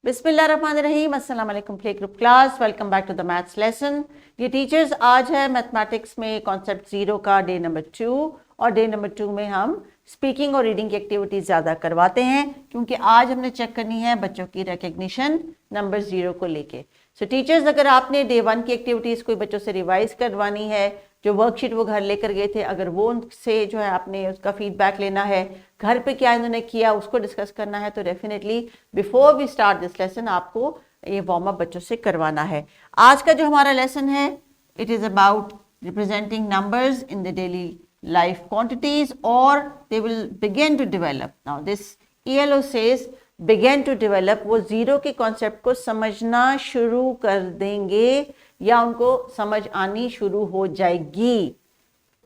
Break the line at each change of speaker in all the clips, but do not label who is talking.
बिस्मिल्लाहिर्रहमानिर्रहीम, अस्सलाम वालेकुम play group class, welcome back to the maths lesson. ये टीचर्स आज है मैथमेटिक्स में कॉन्सेप्ट जीरो का डे नंबर 2 और डे नंबर 2 में हम स्पीकिंग और रीडिंग की एक्टिविटीज ज़्यादा करवाते हैं क्योंकि आज हमने चेक करनी है बच्चों की रिकग्निशन नंबर 0 को लेके। सो टीचर्स, अगर आपने डे 1 की एक्टिविटीज़ कोई बच्चों से रिवाइज करवानी है, जो वर्कशीट वो घर लेकर गए थे, अगर वो उनसे जो है आपने उसका फीडबैक लेना है, घर पे क्या इन्होंने किया उसको डिस्कस करना है, तो definitely before we start this lesson आपको ये वार्म अप बच्चों से करवाना है। आज का जो हमारा लेसन है, it is about representing numbers in the daily life quantities or they will begin to develop. Now this ELO says begin to develop, वो जीरो के कॉन्सेप्ट को समझना शुरू कर देंगे या उनको समझ आनी शुरू हो जाएगी।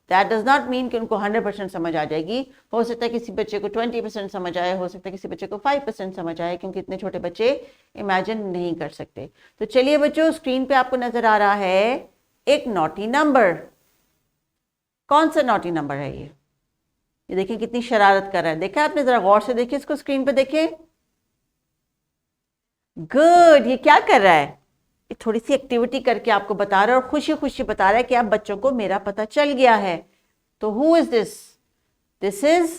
That does not mean कि उनको 100% समझ आ जाएगी। हो सकता है किसी बच्चे को 20% समझ आए, हो सकता है किसी बच्चे को 5% समझ आए, क्योंकि इतने छोटे बच्चे इमेजिन नहीं कर सकते। तो चलिए बच्चों, स्क्रीन पे आपको नजर आ रहा है एक नॉटी नंबर। कौन सा नॉटी नंबर है ये देखिए कितनी शरारत कर रहा है। देखा आपने, जरा गौर से देखिए इसको, स्क्रीन पे देखिए। गुड, ये क्या कर रहा है? ये थोड़ी सी एक्टिविटी करके आपको बता रहा है और खुशी खुशी बता रहा है कि आप बच्चों को मेरा पता चल गया है। तो who is this? This is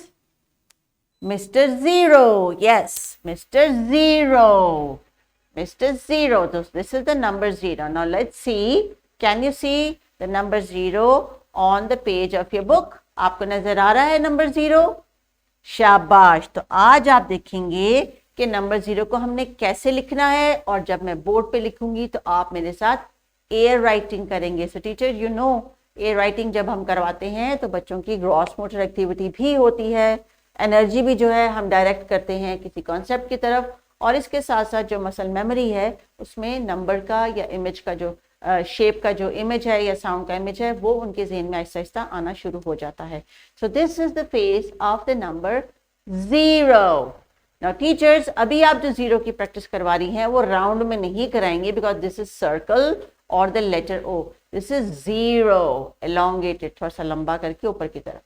mister zero. Yes, mister zero, mister zero. तो this is the number 0। Now let's see, can you see the number 0 on the page of your book? आपको नजर आ रहा है नंबर 0? शाबाश। तो आज आप देखेंगे कि नंबर 0 को हमने कैसे लिखना है, और जब मैं बोर्ड पे लिखूंगी तो आप मेरे साथ एयर राइटिंग करेंगे। सो teacher, you know air writing जब हम करवाते हैं तो बच्चों की ग्रॉस मोटर एक्टिविटी भी होती है, एनर्जी भी जो है हम डायरेक्ट करते हैं किसी कॉन्सेप्ट की तरफ, और इसके साथ साथ जो मसल मेमोरी है उसमें नंबर का या इमेज का जो शेप का जो इमेज है या साउंड का इमेज है वो उनके ज़हन में आहिस्ता आहिस्ता आना शुरू हो जाता है। So this is the face of the number 0। Now teachers, अभी आप जो 0 की प्रैक्टिस करवा रही हैं वो राउंड में नहीं कराएंगे, बिकॉज दिस इज सर्कल और the letter O. This is 0 elongated, थोड़ा सा लंबा करके ऊपर की तरफ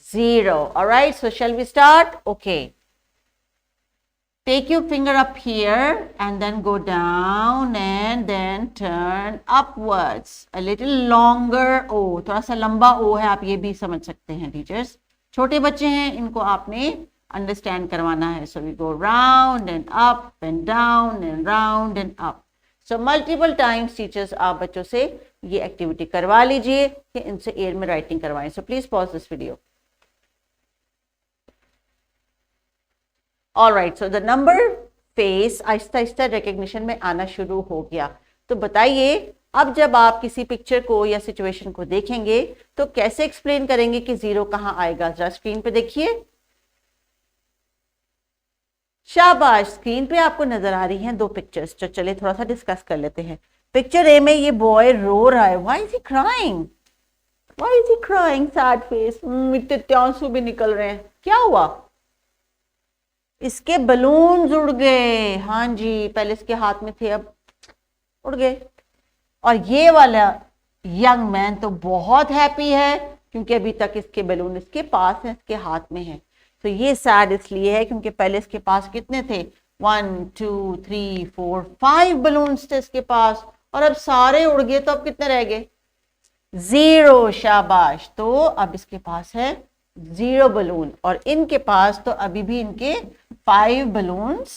0। Alright, so shall we start? Okay, take your finger up here and then go down and then turn upwards a little longer O। थोड़ा सा लंबा O है, आप ये भी समझ सकते हैं टीचर्स। छोटे बच्चे हैं, इनको आपने अंडरस्टैंड करवाना है। So we go round and up and down and round and up. So multiple times teachers आप बच्चों से ये एक्टिविटी करवा लीजिए कि इनसे एयर में राइटिंग करवाएं। So please pause this video. Alright, so the number face Aahista Aahista recognition में आना शुरू हो गया। तो बताइए, अब जब आप किसी पिक्चर को या सिचुएशन को देखेंगे तो कैसे एक्सप्लेन करेंगे कि 0 कहां आएगा? जरा स्क्रीन पे देखिए। शाबाश, स्क्रीन पे आपको नजर आ रही हैं 2 पिक्चर्स। तो चलिए थोड़ा सा डिस्कस कर लेते हैं। पिक्चर ए में ये बॉय रो रहा है। Why is he crying? Why is he crying? Sad face, इतने आंसू भी निकल रहे हैं। क्या हुआ? इसके बलून उड़ गए। हाँ जी, पहले इसके हाथ में थे, अब उड़ गए। और ये वाला यंग मैन तो बहुत हैप्पी है क्योंकि अभी तक इसके बलून इसके पास हैं, इसके हाथ में हैं। तो ये सैड इसलिए है क्योंकि पहले इसके पास कितने थे? 1 2 3 4 5 बलून्स थे इसके पास, और अब सारे उड़ गए। तो अब कितने रह गए? 0। शाबाश। तो अब इसके पास है 0 बलून, और इनके पास तो अभी भी इनके 5 balloons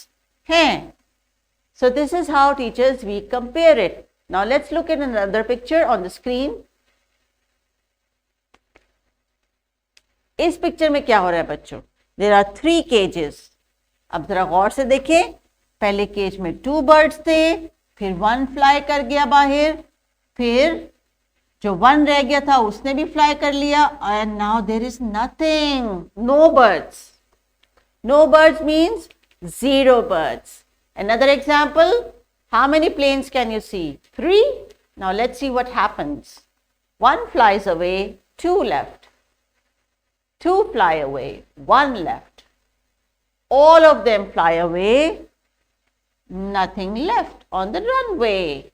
हैं। So this is how teachers we compare it. Now let's look at another picture on the screen. इस पिक्चर में क्या हो रहा है बच्चों? There are 3 cages. अब जरा गौर से देखें। पहले केज में 2 birds थे, फिर 1 फ्लाई कर गया बाहर, फिर जो 1 रह गया था उसने भी फ्लाई कर लिया, and now there is nothing, no birds. No birds means 0 birds. Another example, how many planes can you see? 3. Now let's see what happens. 1 flies away, 2 left. 2 fly away, 1 left. All of them fly away, nothing left on the runway.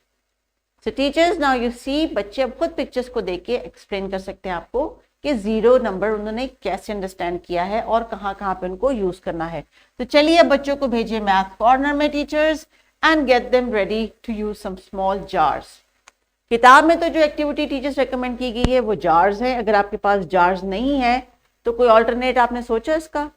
So teachers, now you see, बच्चे अब खुद pictures को देख के explain कर सकते हैं आपको कि 0 नंबर उन्होंने कैसे अंडरस्टैंड किया है और कहाँ कहाँ पे उनको यूज करना है। तो चलिए अब बच्चों को भेजिए मैथ कॉर्नर में teachers, and get them ready to use some small jars. किताब में तो जो एक्टिविटी टीचर्स रेकमेंड की गई है वो जार्स है। अगर आपके पास जार्स नहीं है तो कोई ऑल्टरनेट आपने सोचा इसका?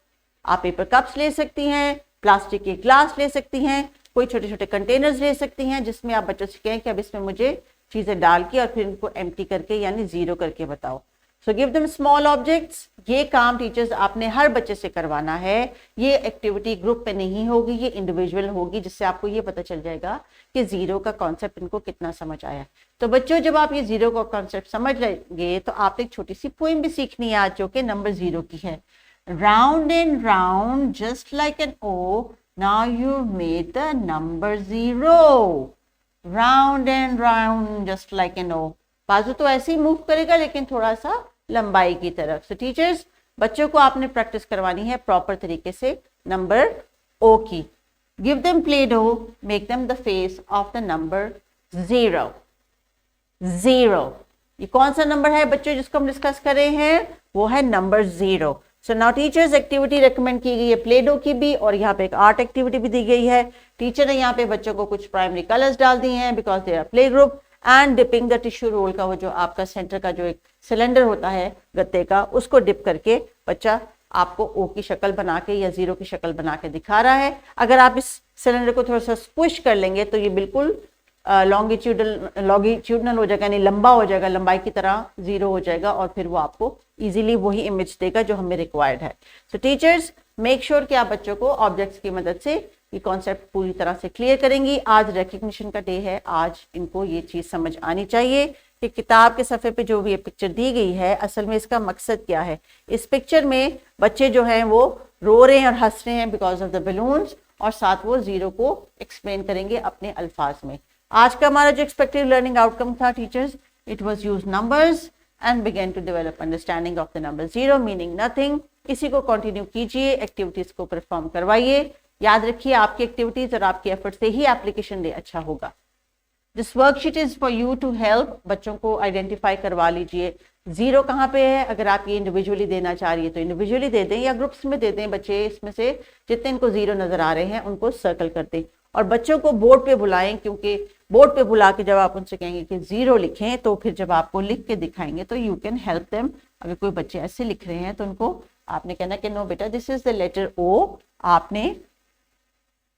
आप पेपर कप्स ले सकती हैं, प्लास्टिक के ग्लास ले सकती हैं, कोई छोटे छोटे कंटेनर्स ले सकती हैं जिसमें आप बच्चों से कहें कि अब इसमें मुझे चीजें डाल के और फिर इनको एम्प्टी करके यानी जीरो करके बताओ। So give them small objects. ये काम टीचर्स आपने हर बच्चे से करवाना है। ये एक्टिविटी ग्रुप में नहीं होगी, ये इंडिविजुअल होगी, जिससे आपको ये पता चल जाएगा कि जीरो का कॉन्सेप्ट इनको कितना समझ आया। तो बच्चों जब आप ये जीरो का कॉन्सेप्ट समझ लेंगे तो आप एक छोटी सी पोएम भी सीखनी है आज जो कि नंबर जीरो की है। Round and round just like an O, now you made the number zero. Round and round just like an O. बाजू तो ऐसे ही मूव करेगा लेकिन थोड़ा सा लंबाई की तरफ। सो टीचर्स बच्चों को आपने प्रैक्टिस करवानी है प्रॉपर तरीके से नंबर ओ की। Give them play dough, make them the face of the number zero. Zero ये कौन सा नंबर है बच्चों जिसको हम डिस्कस कर रहे हैं? वो है number zero. So now teachers activity recommend की गई है प्ले डो की भी, और यहाँ पे एक आर्ट एक्टिविटी भी दी गई है। टीचर ने यहाँ पे बच्चों को कुछ प्राइमरी कलर्स डाल दिए हैं because they are play group. And dipping the tissue roll का, वो जो आपका सेंटर का जो एक सिलेंडर होता है गत्ते का, उसको डिप करके बच्चा आपको ओ की शक्ल बना के या जीरो की शक्ल बना के दिखा रहा है। अगर आप इस सिलेंडर को थोड़ा सा स्क्विश कर लेंगे तो ये बिल्कुल लॉन्गिट्यूडनल हो जाएगा, यानी लंबा हो जाएगा, लंबाई की तरह जीरो हो जाएगा, और फिर वो आपको इजीली वही इमेज देगा जो हमें रिक्वायर्ड है। सो टीचर्स मेक श्योर कि आप बच्चों को ऑब्जेक्ट्स की मदद से ये कॉन्सेप्ट पूरी तरह से क्लियर करेंगी। आज रिकग्निशन का डे है, आज इनको ये चीज समझ आनी चाहिए कि किताब के सफ़े पे जो भी ये पिक्चर दी गई है असल में इसका मकसद क्या है। इस पिक्चर में बच्चे जो हैं वो रो रहे हैं और हंस रहे हैं बिकॉज ऑफ द बलून्स, और साथ वो जीरो को एक्सप्लेन करेंगे अपने अल्फाज में। आज का हमारा जो एक्सपेक्टेड लर्निंग आउटकम था teachers, it was use numbers and begin to develop understanding of the number zero meaning nothing. इसी को कंटिन्यू कीजिए, एक्टिविटीज को परफॉर्म करवाइए। याद रखिए आपकी एक्टिविटीज और आपके एफर्ट से ही एप्लीकेशन डे अच्छा होगा। This worksheet is for you to help. बच्चों को आइडेंटिफाई करवा लीजिए जीरो कहाँ पे है। अगर आप ये इंडिविजुअली देना चाह रही है तो इंडिविजुअली दे दें या ग्रुप्स में दे दें। बच्चे इसमें से जितने इनको जीरो नजर आ रहे हैं उनको सर्कल कर दें, और बच्चों को बोर्ड पे बुलाएं, क्योंकि बोर्ड पे बुला के जब आप उनसे कहेंगे कि जीरो लिखें तो फिर जब आपको लिख के दिखाएंगे तो यू कैन हेल्प देम। अगर कोई बच्चे ऐसे लिख रहे हैं तो उनको आपने कहना कि नो बेटा दिस इज द लेटर ओ, आपने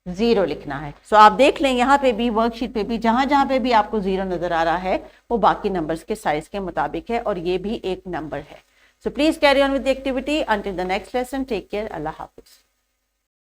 जीरो लिखना है। सो आप देख लें यहाँ पे भी वर्कशीट पे भी जहां जहां पे भी आपको जीरो नजर आ रहा है वो बाकी नंबर्स के साइज के मुताबिक है, और ये भी एक नंबर है। So please carry on with the activity until the next lesson. Take care, अल्लाह हाफिज।